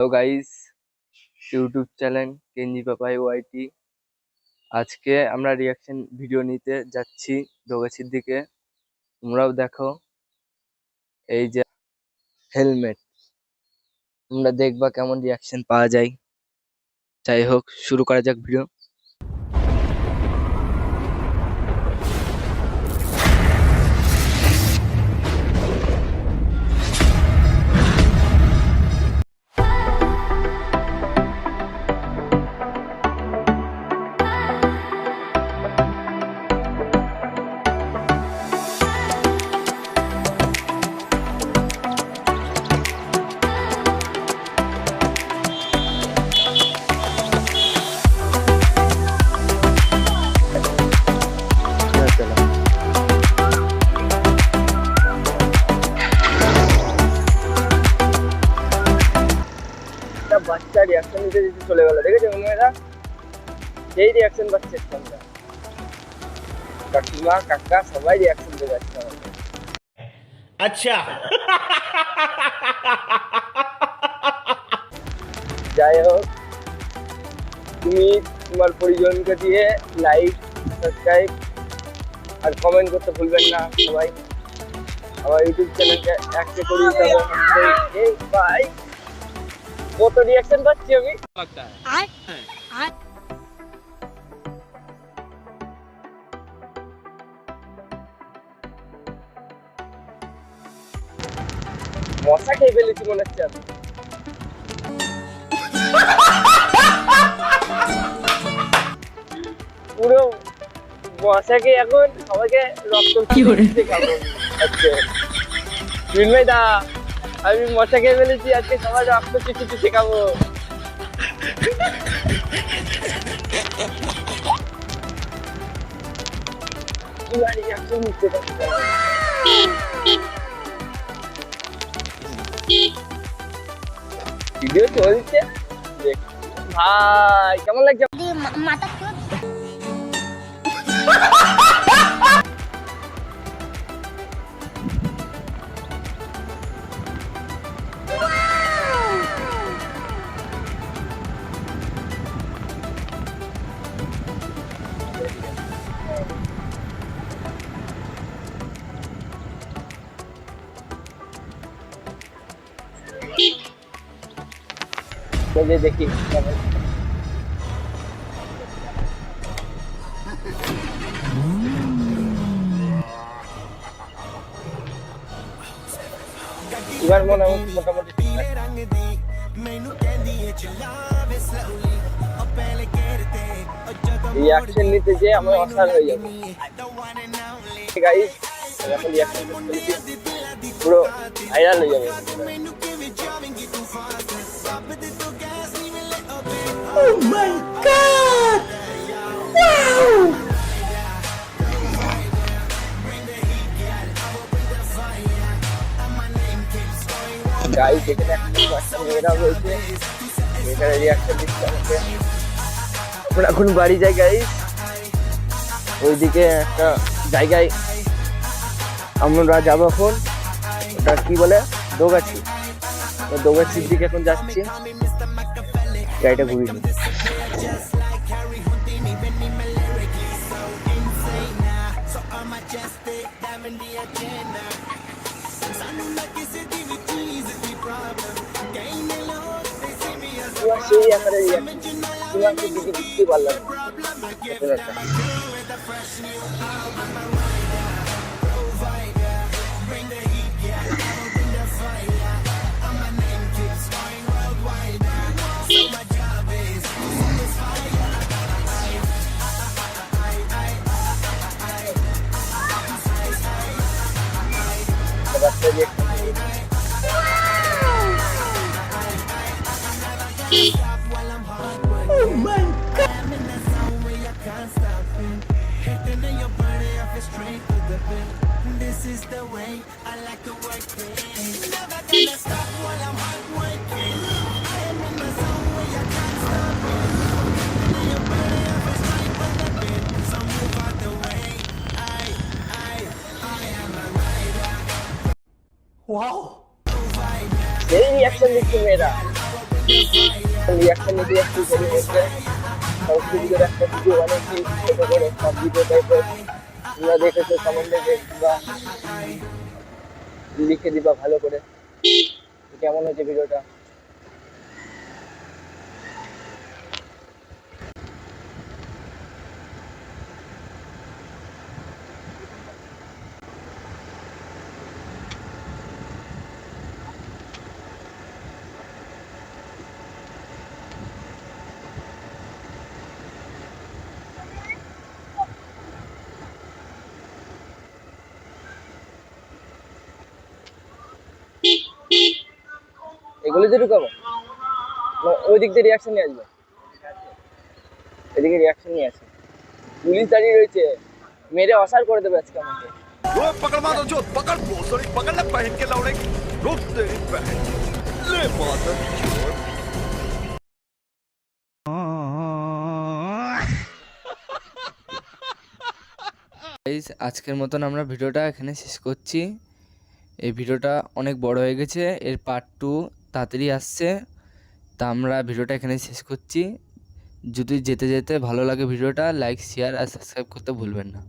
Hello guys, YouTube channel Kenji Papai YT. আজকে আমরা reaction video নিতে যাচ্ছি দোগাছির দিকে। তোমরাও দেখো, এই যে হেলমেট, তোমরা দেখবা কেমন রিয়াকশন পাওয়া যায়। যাই হোক, শুরু করা যাক ভিডিও। বাচ্চা রিয়াকশন দিতে দিতে চলে গেল, দেখেছো মেয়েরা? সেই রিয়াকশন পাচ্ছে আমরা, কাকিমা কাকা সবাই রিয়াকশন দিয়ে যাচ্ছে আমাদের। আচ্ছা, যাই হোক, তুমি তোমার পরিজনকে দিয়ে লাইক, সাবস্ক্রাইব আর কমেন্ট করতে ভুলবেন না সবাই। আমার ইউটিউব চ্যানেলকে অ্যাক্টিভ করে দিতে হবে। এই ভাই, কত রিয়াকশন পাচ্ছি আমি। মশা খেয়ে ফেলেছি মনে হচ্ছে আমি। পুরো মশাকে এখন সবাইকে রক্ত খাবো আজকে। ভাই দা, আমি মশা খেয়ে ফেলেছি আজকে, সবাই রক্ত চিঠি শেখাবো। ভিডিও চলছে, ভাই কেমন লাগছে? দেখি এবার মনে হয় মোটামুটি রিয়াকশন নিতে যে আমার অসার হয়ে যাবে গাইস। এখন রিয়াকশন পুরো ভাইরাল হয়ে যাবে। oh my god, wow! Guys এখানে একটা মেয়েরা রয়েছে, এখানে রিয়াকশন দিচ্ছে আমাকে। আমরা এখন বাড়ি যাই গাইস, ওইদিকে একটা জায়গায় আমরা যাবো এখন, ওটা কি বলে, দোগাছি। দোগাছির দিকে এখন যাচ্ছি, গাড়িটা ঘুরিয়ে নিই। সেই আকারে তোমাকে দিকে বুঝতে পারলাম Oh my god! This is the way I like to work it. Never gonna stop while I'm hard working. I am in the zone where you can't stop it. Your body off is straight with the beat, so move out the way. I am a rider. Wow! সেই reaction দিচ্ছে মেয়েরা। Reaction নিতে যাচ্ছি সেলিব্রিটিদের সংস্কৃতিদের একটা video বানিয়েছি ছোটো করে সব ভিডিও টাইপের। তোমরা দেখেছো কমেন্টে বা লিখে দিবা ভালো করে কেমন হয়েছে ভিডিওটা। এগুলো যে ঢুকাবো ওই দিক দিয়ে রিয়াকশন নিয়ে আসবে, এদিকে রিয়াকশন নিয়ে আসে। পুলিশ দাঁড়িয়ে রয়েছে, মেরে অসার করে দেবে আজকে আমাকে। वो पकड़ मारो जो पकड़ भोसड़ी पकड़ ले पहन के लौड़े रुक तेरी बहन ले मादर चोद। গাইস আজকের মতন আমরা ভিডিওটা এখানে শেষ করছি। এই ভিডিওটা অনেক বড় হয়ে গেছে, এর পার্ট 2 তাড়াতাড়ি আসছে। তা আমরা ভিডিওটা এখানে শেষ করছি। যদি যেতে যেতে ভালো লাগে ভিডিওটা লাইক শেয়ার আর সাবস্ক্রাইব করতে ভুলবেন না।